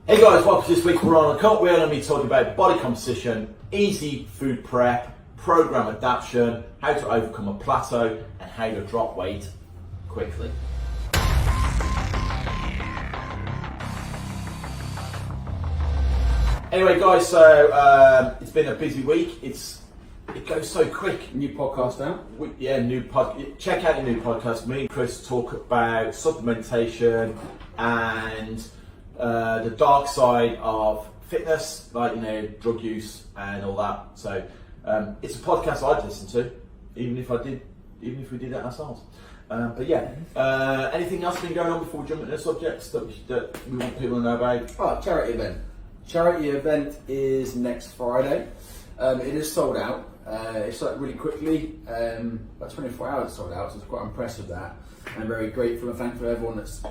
Hey guys, welcome to this week we're on Uncut. We're going to be talking about body composition, easy food prep, program adaptation, how to overcome a plateau, and how to drop weight quickly. Anyway guys, so it's been a busy week. It goes so quick. New podcast out. Check out the new podcast. Me and Chris talk about supplementation and the dark side of fitness, like drug use and all that. So it's a podcast I'd listen to, even if we did it ourselves. But yeah, anything else been going on before we jump into the subjects that we want people to know about? Oh, charity event. Charity event is next Friday. It is sold out. It's sold out really quickly. About 24 hours sold out, so it's quite impressive that. And I'm very grateful and thankful to everyone that's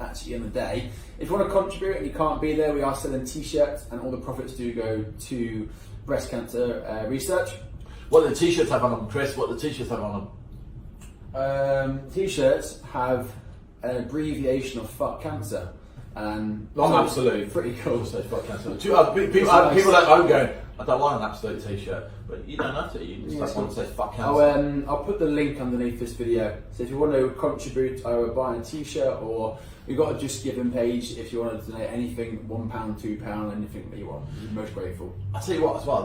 actually in the day. If you want to contribute and you can't be there, we are selling T-shirts, and all the profits do go to breast cancer research. What do the T-shirts have on them, Chris? What do the T-shirts have on them? T-shirts have an abbreviation of fuck cancer. And Long absolute. Pretty cool. So fuck cancer. People at home going, I don't want an absolute T-shirt, but you don't have to. You just have one that says fuck cancer. I'll put the link underneath this video. So if you want to contribute, either buying a T-shirt, or we've got a Just Giving page. If you want to donate anything, £1, £2, anything that you want, you're most grateful. I'll tell you what as well.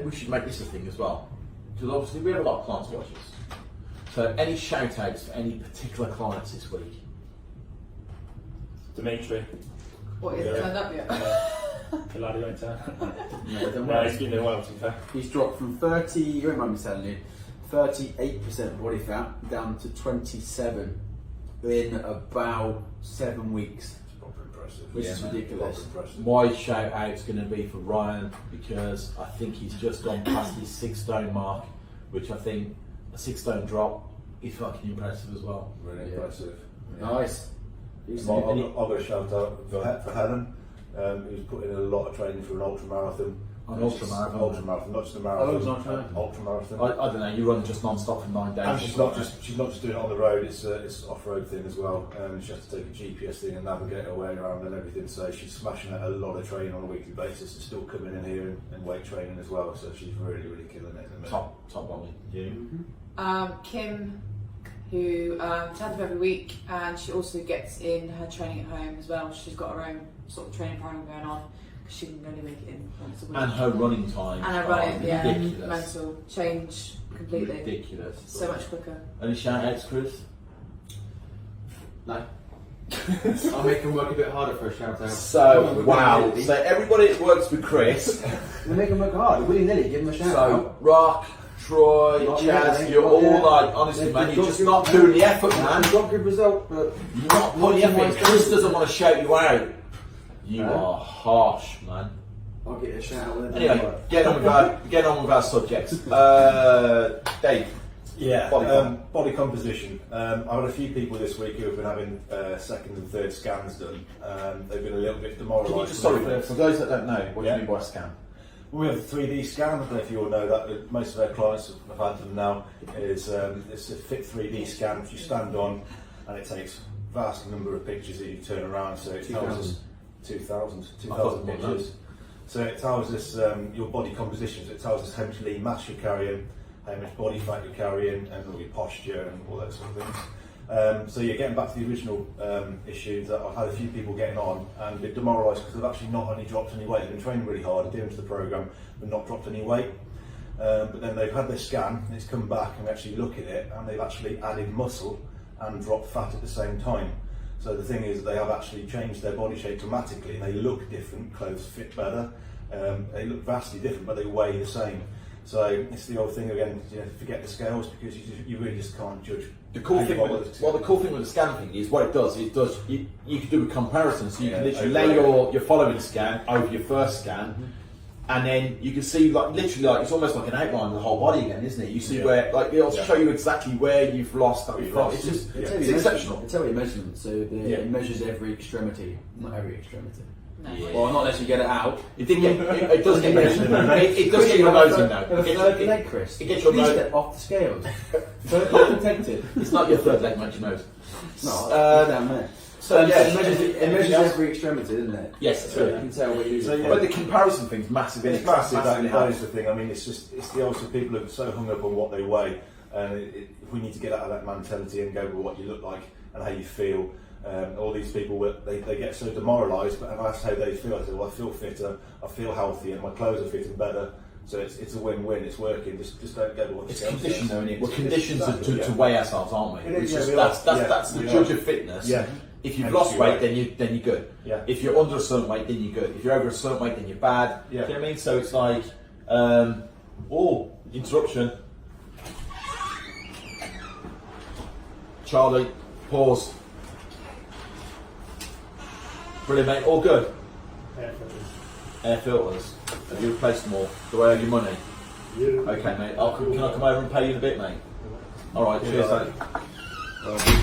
We should make this a thing as well, because obviously we have a lot of clients watch us. So any shout outs for any particular clients this week? Dimitri. What, he hasn't turned up yet? The laddie went down. No, he's been doing well, to be fair. He's dropped from 30, you won't mind me telling you, 38% body fat down to 27 in about 7 weeks. It's proper impressive. Which is ridiculous. My shout out's going to be for Ryan, because I think he's just gone past his 6 stone mark, which I think a 6 stone drop is fucking impressive as well. Really impressive. Nice. I've got a shout out for Helen, who's put in a lot of training for an ultra marathon. Ultra marathon, not just a marathon. Ultra marathon. I don't know. You run just non-stop for 9 days. And she's not just doing it on the road. It's an off-road thing as well. She has to take a GPS thing and navigate her way around and everything. So she's smashing out a lot of training on a weekly basis and still coming in here and weight training as well. So she's really killing it. Top one. You? Kim, who turns up every week, and she also gets in her training at home as well. She's got her own sort of training program going on, because she can only make it in once a week. And her running time. And her running, ridiculous. mental change completely. Ridiculous. So much quicker. Any shout outs, Chris? No. I'll make him work a bit harder for a shout out. So, wow. So everybody that works with Chris. We make him work hard. Willy-nilly, give him a shout out. So, Rock, Troy, Chaz, you're all like, honestly man, you're just not doing the effort, man. You've got good result, but You're not putting the effort. Chris doesn't want to shout you out. You are harsh, man. I'll get a shout out. Anyway, get on with our subjects. Dave. Yeah, Body composition. I've had a few people this week who have been having second and third scans done. They've been a little bit demoralised. For those that don't know, what do you mean by a scan? We have a 3D scan. I don't know if you all know that. Most of our clients have had them now. It's a fit 3D scan which you stand on, and it takes a vast number of pictures that you turn around. So it tells us 2,000 pictures. So it tells us your body composition. So it tells us how much lean mass you're carrying, how much body fat you're carrying, and all your posture and all that sort of things. So yeah, getting back to the original issue, that I've had a few people getting on and been demoralised because they've actually not only dropped any weight, they've been training really hard, adhering to the programme, but not dropped any weight. But then they've had their scan, and it's come back and actually look at it, and they've actually added muscle and dropped fat at the same time. So the thing is, they have actually changed their body shape dramatically, and they look different, clothes fit better, they look vastly different, but they weigh the same. So it's the old thing again, forget the scales, because you really just can't judge. The cool thing with the scan thing is what it does. You can do a comparison, so you can literally lay your following scan over your first scan, and then you can see literally it's almost like an outline of the whole body again, isn't it? You see where it'll show you exactly where you've lost that from. It's just it's exceptional. It's only a measurement, so it measures every extremity, not every extremity. No. Yeah. Well, not unless you get it out. It does get measured. It does get your nose in though. Chris. It gets your Please nose get off the scales. So it's not protected. It's not your third leg, mate. Your nose. No, down there. So yeah, it measures every extremity, doesn't it? yes, it's So you really. can tell what you So, yeah. But the comparison thing's massive. It's It's massive, that massive. is the thing. I mean, it's the also people are so hung up on what they weigh, and we need to get out of that mentality and go with what you look like and how you feel. All these people, they get so demoralised, but that's how they feel. I say, well, I feel fitter, I feel healthy, and my clothes are fitting better. So it's a win-win. It's working. Just don't go to what It's else conditioned, though, isn't it? We're It's conditioned exactly, to weigh ourselves, aren't we? It is, Which is- yeah, we are. that's the Yeah, we judge are. of fitness. Yeah. If you've And lost you're weight, right. then you're good. Yeah. If you're under a certain weight, then you're good. If you're over a certain weight, then you're bad. Yeah. Do you know what I mean? So it's like, interruption. Charlie, pause. Brilliant, mate. All good. Yeah, for Air filters. Have you replaced them all? Do I owe you money? you. Okay, mate. Can I come over and pay you in a bit, mate? All right. Cheers, mate.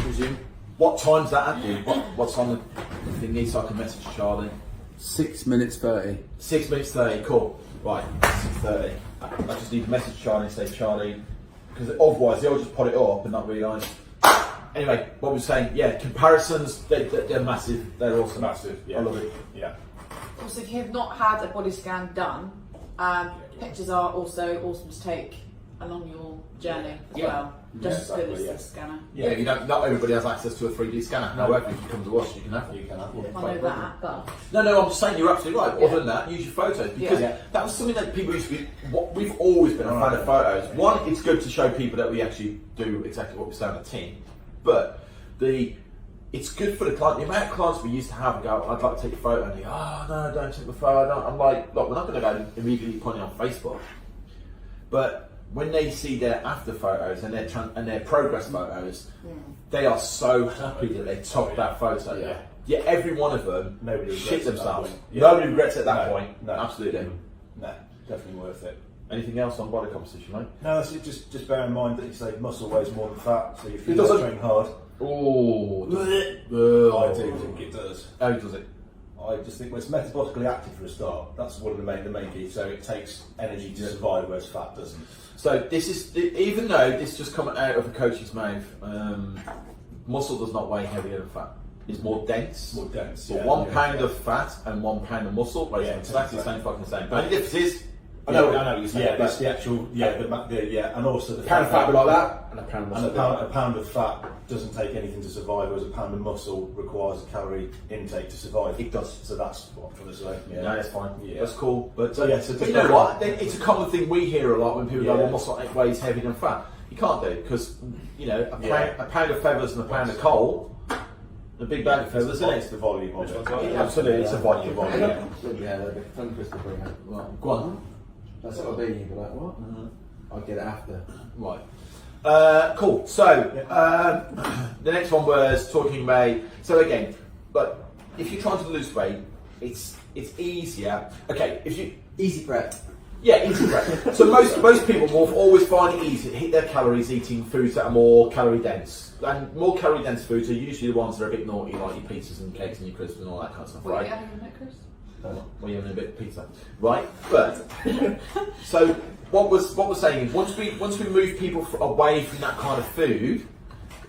resume. What time's that at, dude? What's on the thingy so I can message Charlie? 6 minutes 30. 6 minutes 30, cool. Right, 6:30. I just need to message Charlie and say, Charlie, because otherwise they'll just put it up and not realise. Anyway, what we're saying, yeah, comparisons, they're massive. They're awesome. Massive. Yeah. I love it. Yeah. Also, if you've not had a body scan done, pictures are also awesome to take along your journey as Yeah. well. Just as good exactly, as the scanner. Yeah, you don't, not everybody has access to a 3D scanner. However, if you come to us, you can have one. You can have I one. know that, but No, I'm just saying you're absolutely right. Yeah. Other than that, use your photos because Yeah. that was something that people used to be. What we've always been a fan of photos. One, it's good to show people that we actually do exactly what we say on the tin, but it's good for the client. The amount of clients we used to have and go, I'd like to take a photo, and they go, oh no, don't take the photo. I'm like, look, we're not going to go immediately put it on Facebook, but when they see their after photos and their progress photos, they are so happy that they took that photo. Yeah. Yeah, every one of them Nobody shit regrets at that themselves. point. Yeah. Nobody regrets at that No, point. no. Absolutely. No, definitely worth it. Anything else on body composition, mate? No, that's it. Just bear in mind that you say muscle weighs more than fat, so if you doesn't- train hard, Oh, I do think it does. How does it? I just think it's metabolically active for a start. That's one of the main keys. So it takes energy to survive, whereas fat doesn't. So this is, even though this just come out of a coach's mouth, muscle does not weigh heavier than fat. It's more dense. More dense. So Yeah. 1 Yeah. pound of fat and 1 pound of muscle weighs Yeah, exactly the same fucking same. But the difference is, I know what you're saying. Yeah, that's the actual. Yeah, and also the pound of fat would be like that, and a pound of And muscle. a pound of fat doesn't take anything to survive, whereas a pound of muscle requires a calorie intake to survive. It does. So that's what I'm trying to say. Yeah, No, that's fine. Yeah. That's cool. But, So, yeah, so but just you know go- what? Then it's a common thing we hear a lot when people go, Yeah. well, muscle weighs heavier than fat. You can't do because, you know, Yeah. a pound of feathers and a pound of coal, a big bag of feathers, isn't It's it? the volume of Which it. one's that? Yeah, absolutely, it's a volume. Yeah, the tongue twister bring out. Right, go on. That's what I'll be. You'll be like, what? I'll get it after. Right. Cool. So the next one was talking about. So again, but if you're trying to lose weight, it's easier. Okay, if you Easy prep. yeah, easy prep. So most people will always find it easy to hit their calories eating foods that are more calorie dense. And more calorie dense foods are usually the ones that are a bit naughty, like your pizzas and cakes and your crisps and all that kind of stuff, what are right? you having in that, Chris? Well, you're having a bit of pizza, right? But so what we're saying is once we move people away from that kind of food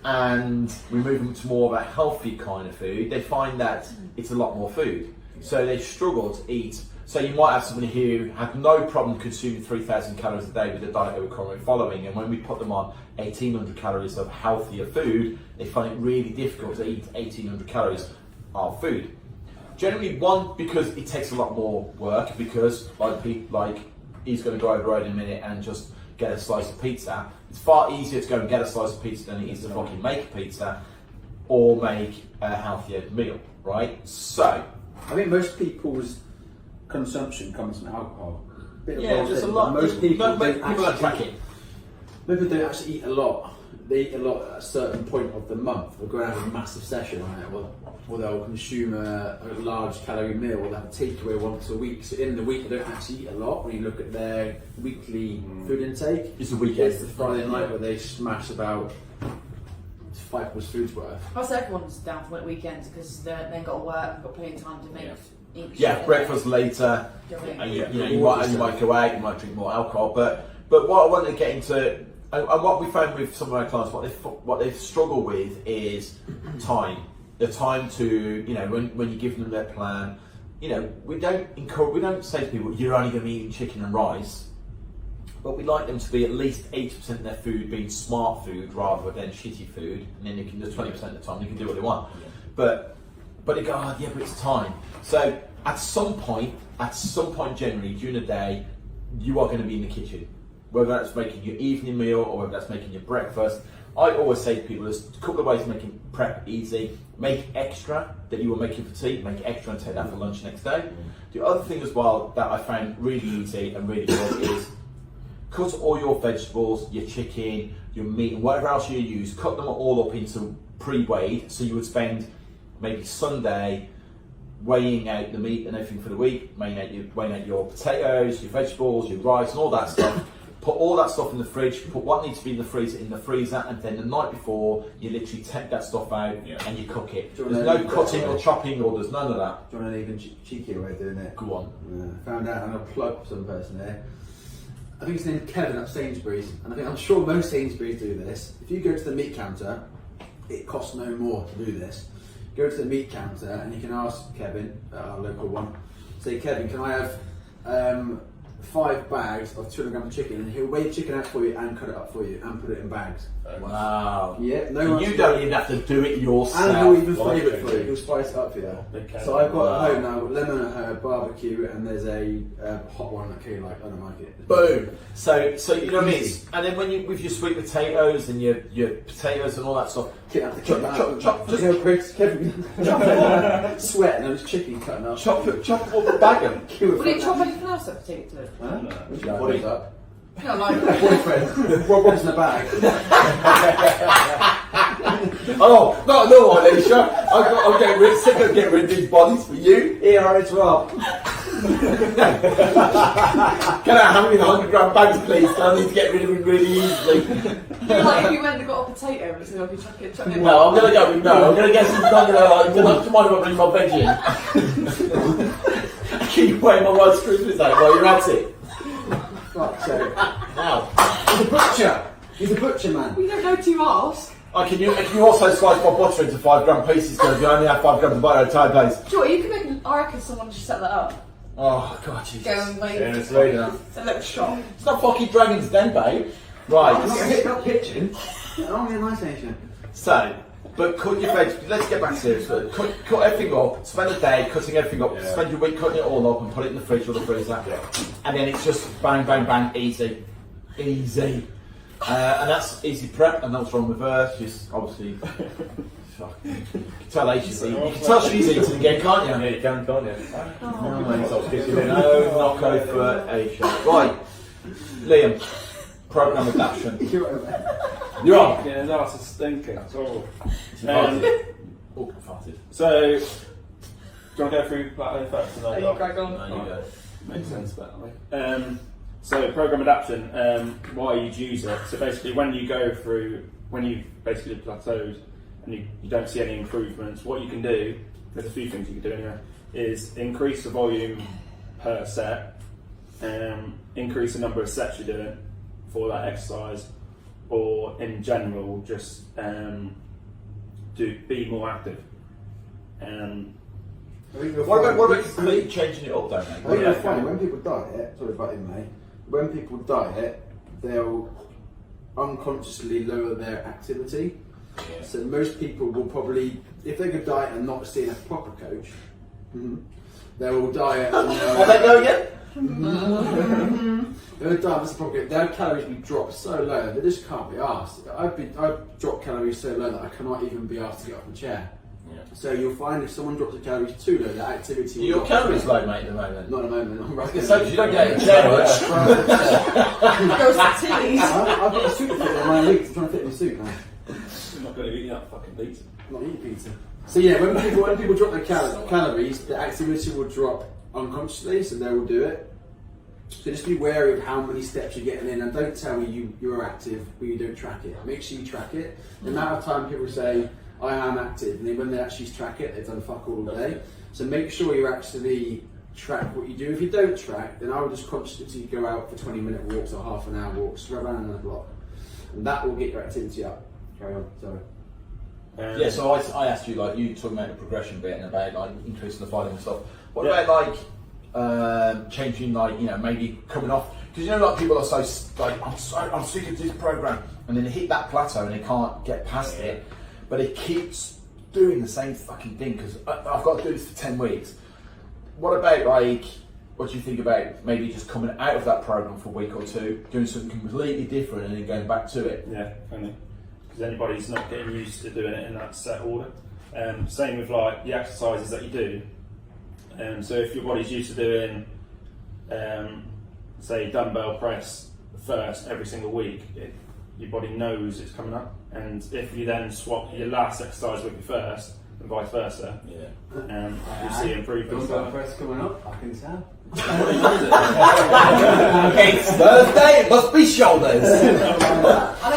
and we move them to more of a healthy kind of food, they find that it's a lot more food. So they struggle to eat. So you might have somebody who had no problem consuming 3,000 calories a day with the diet they were currently following, and when we put them on 1,800 calories of healthier food, they find it really difficult to eat 1,800 calories of food. Generally, one, because it takes a lot more work, because like he's going to go over the road in a minute and just get a slice of pizza. It's far easier to go and get a slice of pizza than it is to fucking make a pizza or make a healthier meal, right? So, I think most people's consumption comes from alcohol. Bit of yeah, both just a things, lot. but most people people don't don't actually track it. Most people don't actually eat a lot. They eat a lot at a certain point of the month. They'll go and have a massive session on it. Or they'll consume a large calorie meal, or they'll have a takeaway once a week. So in the week, they don't actually eat a lot. When you look at their weekly food intake, It's a weekend. it's the Friday night where they smash about 5 plus foods worth. Plus, everyone's down for weekends because they ain't got to work, got plenty of time to make. Eat Yeah, shit. breakfast later. Do you know what I And mean? you might go out, you might drink more alcohol, but what I want to get into, and what we found with some of our clients, what they struggle with is time. the time to, you know, when you give them their plan, you know, we don't say to people, you're only going to be eating chicken and rice, but we like them to be at least 80% of their food being smart food rather than shitty food, and then you can do 20% of the time, they can do what they want. Yeah. But they go, oh yeah, but it's time. So at some point generally during the day, you are going to be in the kitchen, whether that's making your evening meal or whether that's making your breakfast. I always say to people, there's a couple of ways of making prep easy. Make extra that you were making for tea, make extra and take that for lunch next day. The other thing as well that I found really easy and really good is cut all your vegetables, your chicken, your meat, and whatever else you use, cut them all up into pre-weighed. So you would spend maybe Sunday weighing out the meat and everything for the week, weighing out your potatoes, your vegetables, your rice, and all that stuff. Put all that stuff in the fridge, put what needs to be in the freezer, and then the night before, you literally take that stuff out and you cook it. There's no cutting or chopping, or there's none of that. Do you want an even cheekier way of doing it? Go on. Found out, I'm going to plug some person there. I think his name's Kevin at Sainsbury's, and I'm sure most Sainsbury's do this. If you go to the meat counter, it costs no more to do this. Go to the meat counter and you can ask Kevin, our local one, say, Kevin, can I have 5 bags of 200 grams of chicken, and he'll weigh the chicken out for you and cut it up for you and put it in bags. Wow. Yeah, So you don't even have to do it yourself. and he'll even flavour it for you. He'll spice it up for you. Okay. So I've got at home now lemon barbecue, and there's a hot one that Kay like. I don't like it. Boom. So you know what I mean? And then when you with your sweet potatoes and your potatoes and all that stuff, Chop. Just go, Chris. Kevin. Sweat, and there was chicken cutting up. chop all the bag them. Would it chop anything else up to take it to it? Huh? No. What is up? No, like Boyfriend. Rob's in the bag. Oh, no, Alicia. I'm getting sick of getting rid of these bodies for you. Here, it's Rob. Can I have me in 100 gram bags, please? I need to get rid of them really easily. like if you went and got a potato and said, "Okay, chuck it." No, I'm gonna get some. I'm gonna mind if I bring my veg in. I keep wearing my white Christmas out while you're at it. Fuck's sake. Wow. He's a butcher. He's a butcher, man. We don't know to ask. Can you also slice my butter into 5 gram pieces because you only have 5 grams of butter at a time, please? Sure, you can make. I reckon someone should set that up. Oh god, Jesus. Go and make It's late enough. a little shop. It's not fucking Dragon's Den, babe. Right. It's not kitchen. Only a nice nation. So, but cut your veg. Let's get back to this. Cut everything up. Spend a day cutting everything up. Yeah. Spend your week cutting it all up and put it in the fridge or the freezer. And then it's just bang, bang, bang, easy. And that's easy prep, and that's wrong with her. She's obviously. You can tell she's eating. You can tell she's eating again, can't you? Yeah, you can, can't you? No, not go for Aisha. Right, Liam. Program adaptation. You're on. Yeah, that's a stinking. It's horrible. Oh, farted. So, do you want to go through that first? There you crack on. No, you go. Makes sense, better. So program adaptation, why you'd use it. So basically when you basically plateaued and you don't see any improvements, what you can do, there's a few things you can do anyway, is increase the volume per set, increase the number of sets you're doing for that exercise, or in general just be more active. What about completely changing it up, though, mate? I think it's funny, when people diet, sorry about him, mate, when people diet, they'll unconsciously lower their activity. Yeah. So most people will probably, if they go diet and not seeing a proper coach, they will diet and How'd that go again? they'll diet as a proper coach. Their calories will drop so low, they just can't be asked. I've dropped calories so low that I cannot even be asked to get off the chair. Yeah. So you'll find if someone drops the calories too low, their activity will Your drop. calories low, mate, at the moment. Not at the moment, I'm right. So you don't get a chair. Goes to teas. I've got a suit to fit in my week. I'm trying to fit in my suit now. I'm not going to eat that fucking pizza. Not eat pizza. So yeah, when people drop their calories, the activity will drop unconsciously, so they will do it. So just be wary of how many steps you're getting in, and don't tell me you're active but you don't track it. Make sure you track it. The amount of time people say, I am active, and then when they actually track it, they've done fuck all day. So make sure you actually track what you do. If you don't track, then I would just consciously go out for 20-minute walks or half an hour walks, go around the block. And that will get your activity up. Carry on, sorry. Yeah, so I asked you, like, you talking about the progression bit and about like increasing the fighting and stuff. What Yeah. about like changing, like, you know, maybe coming off? Because you know, like, people are so like, I'm sick of this program, and then they hit that plateau and they can't get past it, but it keeps doing the same fucking thing because I've got to do this for 10 weeks. What about, like, what do you think about maybe just coming out of that program for a week or two, doing something completely different, and then going back to it? Yeah, funny. Because anybody's not getting used to doing it in that set order. Same with like the exercises that you do. So if your body's used to doing, say, dumbbell press first every single week, your body knows it's coming up. And if you then swap your last exercise with your first, and vice versa, you'll see improvements. Dumbbell press coming up, I can tell. It's Thursday, it must be shoulders. I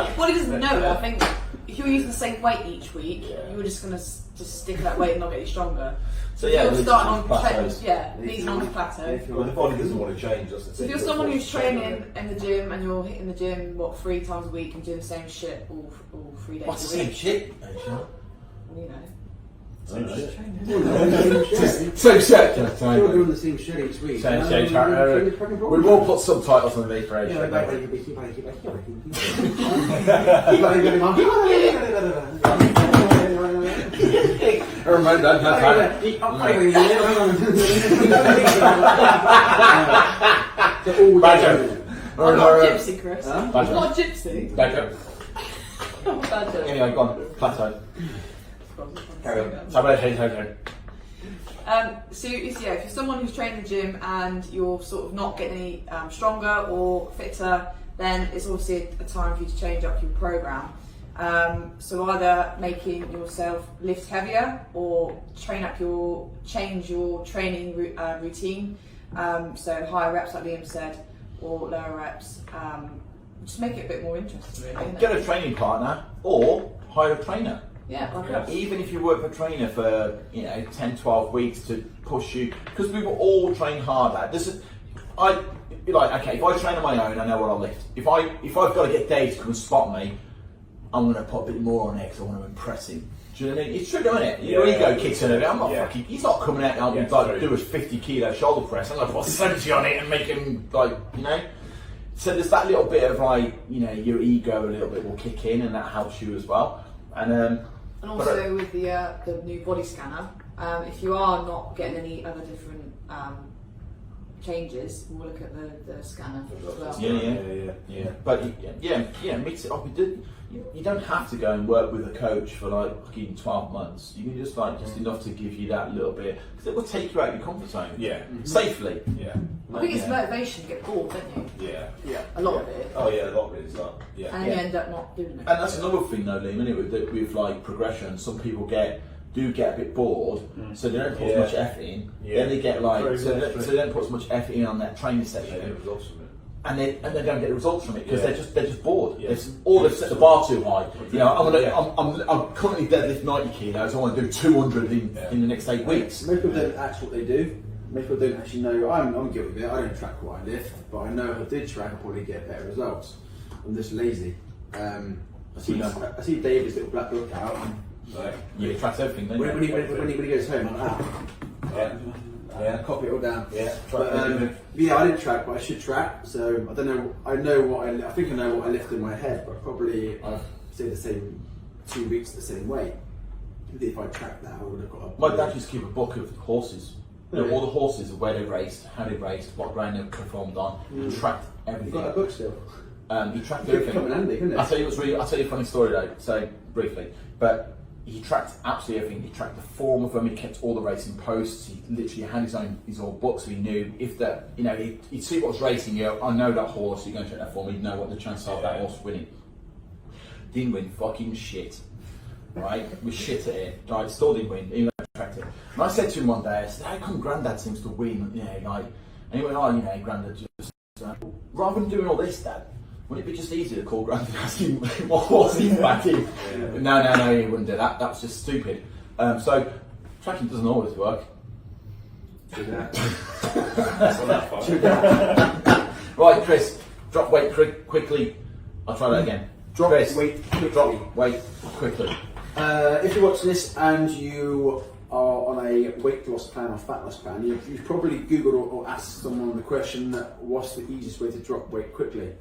think body doesn't know. I think if you're using the same weight each week, you were just going to just stick to that weight and not get you stronger. So yeah, if you're starting on plateaus. leading on to plateau. Well, the body doesn't want to change, does it? So if you're someone who's training in the gym and you're hitting the gym 3 times a week and doing the same shit all 3 days What's a the week, same shit? well, you know. Same shit. Same shit. You're doing the same shit each week. Same shit. We will put subtitles on the for each. Remember that. I'm not a gypsy, Chris. Badger. I'm not a gypsy. Badger. I'm a badger. Anyway, go on. Plateau. Carry on. So if you're someone who's trained in the gym and you're sort of not getting any stronger or fitter, then it's obviously a time for you to change up your program. So either making yourself lift heavier or change your training routine. So higher reps, like Liam said, or lower reps. Just make it a bit more interesting, really. Isn't Get it? a training partner or hire a trainer. Yeah, like You know, us. even if you work for a trainer for 10, 12 weeks to push you, because we will all train harder. Okay, if I train on my own, I know what I'll lift. If I've got to get Dave to come and spot me, I'm going to put a bit more on it because I want to impress him. Do you know what I mean? It's true, isn't it? Your ego kicks in a bit. I'm not fucking. He's not coming out and helping me do a 50 kilo shoulder press. I'm going to put 70 on it and make him So there's that little bit of your ego a little bit will kick in, and that helps you as well. And also with the new body scanner, if you are not getting any other different changes, we'll look at the scanner as well. Yeah. But mix it up. You don't have to go and work with a coach for like fucking 12 months. You can just enough to give you that little bit, because it will take you out of your comfort zone. Yeah. Safely. Yeah. I think it's motivation to get bored, don't you? Yeah. A lot of it. Oh yeah, a lot of it is that. Yeah. And you end up not doing it. And that's another thing though, Liam, isn't it? With like progression, some people do get a bit bored, so they don't put as much effort in. Yeah. Then they get so they don't put as much effort in on that training session, and they don't get the results from it because they're just bored. Yeah. They've set the bar too high. I'm currently deadlift 90 kilos. I want to do 200 in the next 8 weeks. Most people don't actually what they do. Most people don't actually know. I'm guilty of it. I don't track what I lift, but I know if I did track, I'd probably get better results. I'm just lazy. I see David's little black book out. You track everything, don't you? When he goes home, I'm copy it all down. Yeah. I didn't track, but I should track. So I don't know. I think I know what I lift in my head, but probably I've stayed the same 2 weeks the same weight. Maybe if I tracked that, I would have got. My dad used to keep a book of horses. All the horses of where they raced, how they raced, what ground they performed on, and tracked everything. You've got that book still. He tracked It could everything. come in handy, couldn't it? I'll tell you a funny story though, so briefly. But he tracked absolutely everything. He tracked the form of them, he kept all the racing posts, he literally had his own book, so he knew if he'd see what was racing, I know that horse, you're going to check that form, he'd know what the chances are of that horse winning. Didn't win fucking shit. Right? We shit at it. Right? Still didn't win, even though I tracked it. And I said to him one day, I said, how come Grandad seems to win? And he went, Grandad just rather than doing all this, Dad, wouldn't it be just easier to call Grandad and ask him what horse he's backing? No, he wouldn't do that. That was just stupid. So tracking doesn't always work. Right, Chris, drop weight quickly. I'll try that again. Drop Chris, weight quickly. Drop weight quickly. If you're watching this and you are on a weight loss plan or fat loss plan, you've probably Googled or asked someone the question, what's the easiest way to drop weight quickly?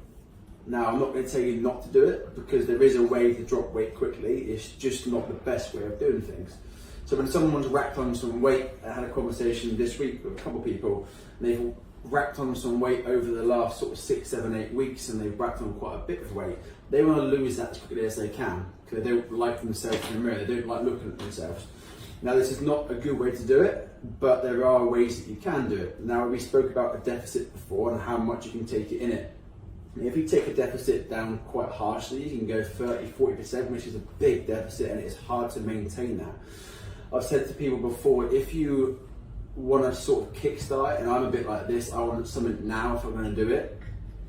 Now, I'm not going to tell you not to do it, because there is a way to drop weight quickly. It's just not the best way of doing things. So when someone's racked on some weight, I had a conversation this week with a couple of people, and they've racked on some weight over the last sort of 6, 7, 8 weeks, and they've racked on quite a bit of weight. They want to lose that as quickly as they can, because they don't like themselves in the mirror, they don't like looking at themselves. Now, this is not a good way to do it, but there are ways that you can do it. Now, we spoke about a deficit before and how much you can take it in it. If you take a deficit down quite harshly, you can go 30-40%, which is a big deficit, and it's hard to maintain that. I've said to people before, if you want to sort of kickstart, and I'm a bit like this, I want something now if I'm going to do it.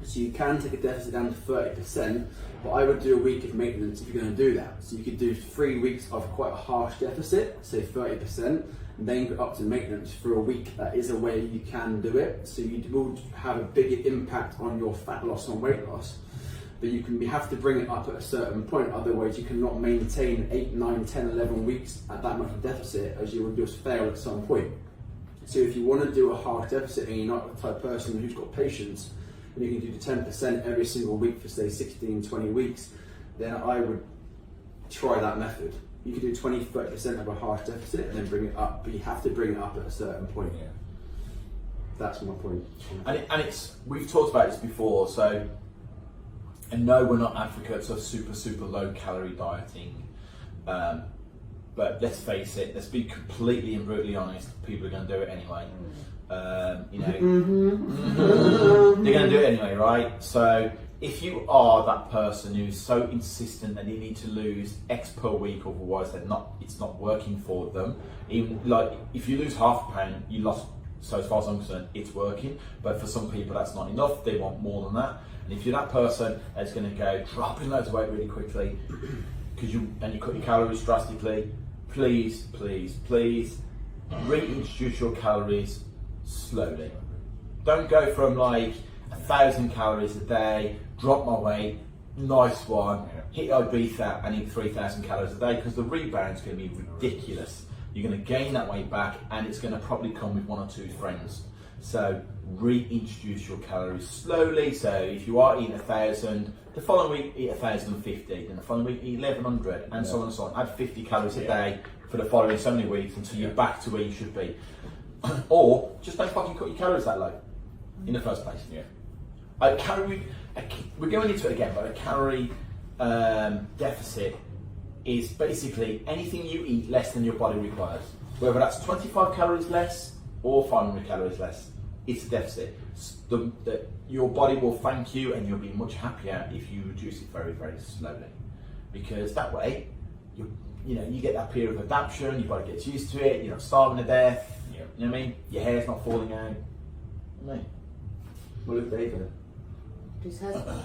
So you can take a deficit down to 30%, but I would do a week of maintenance if you're going to do that. So you could do 3 weeks of quite a harsh deficit, say 30%, and then go up to maintenance for a week. That is a way you can do it. So you will have a bigger impact on your fat loss and weight loss. But you have to bring it up at a certain point, otherwise you cannot maintain 8, 9, 10, 11 weeks at that much of a deficit, as you will just fail at some point. So if you want to do a harsh deficit and you're not the type of person who's got patience, and you can do the 10% every single week for say 16, 20 weeks, then I would try that method. You can do 20, 30% of a harsh deficit and then bring it up, but you have to bring it up at a certain point. Yeah. That's my point. And it's we've talked about this before, so, and no, we're not advocates of super low calorie dieting, but let's face it, let's be completely and brutally honest, people are going to do it anyway. You know, they're going to do it anyway, right? So if you are that person who's so insistent that you need to lose X per week, otherwise it's not working for them. Even like if you lose half a pound, you lost. So as far as I'm concerned, it's working. But for some people, that's not enough. They want more than that. And if you're that person that's going to go dropping loads of weight really quickly, and you cut your calories drastically, please reintroduce your calories slowly. Don't go from like 1,000 calories a day, drop my weight, nice one, hit Ibiza and eat 3,000 calories a day, because the rebound's going to be ridiculous. You're going to gain that weight back, and it's going to probably come with 1 or 2 friends. So reintroduce your calories slowly. So if you are eating 1,000, the following week eat 1,050, then the following week eat 1,100, and so on and so on. Add 50 calories a day for the following so many weeks until you're back to where you should be. Or just don't fucking cut your calories that low in the first place. We're going into it again, but a calorie deficit is basically anything you eat less than your body requires. Whether that's 25 calories less or 500 calories less, it's a deficit. Your body will thank you, and you'll be much happier if you reduce it very, very slowly. Because that way, you get that period of adaptation, your body gets used to it, you're not starving to death, you know what I mean? Your hair's not falling out. You know what I mean? Well, look, David. His hair's not out.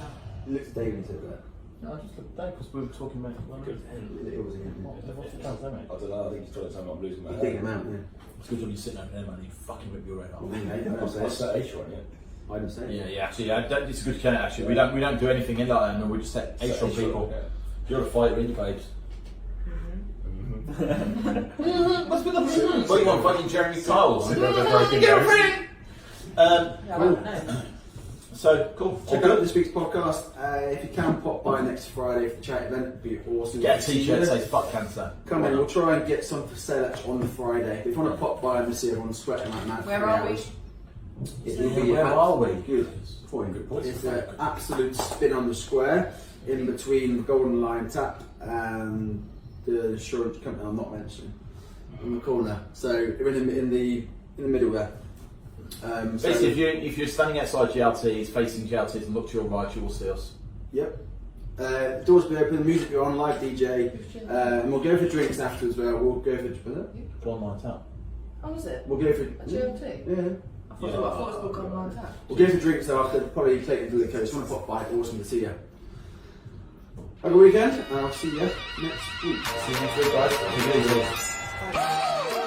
Look at David and said that. No, I just looked at that because we were talking about It was him. What's the chance, mate? I don't know, I think he's trying to tell me I'm losing my You hair. dig him out, yeah. It's good when you're sitting over there, man, and you fucking rip your head off. What's that H one, yeah? I didn't say it. Yeah, actually, it's a good count. Actually, we don't do anything in like that. No, we just set H on people. You're a fighter, ain't you, babes? Must be the what you want, fucking Jeremy Tiles? Girlfriend. So cool. Check out this week's podcast. If you can, pop by next Friday for the chat event. It'd be awesome. Get a t-shirt that says "fuck cancer." Come in, we'll try and get some for sale actually on the Friday. If you want to pop by and see everyone sweating like mad. Where are we? It will be Where are we? Good point. It's an absolute spin on the square in between the Golden Lion Tap and the insurance company I'm not mentioning in the corner. So we're in the middle there. Basically, if you're standing outside GLTs, facing GLTs, and look to your right, you will see us. Yep. Doors will be open, music will be on, live DJ, and we'll go for drinks after as well. We'll go for Online tap. Oh, is it? We'll go for A GLT? yeah. I thought it was booked online tap. We'll go for drinks after. Probably take it to the coast. Want to pop by? Awesome to see you. Have a good weekend, and I'll see you next week. See you next week, guys. Bye.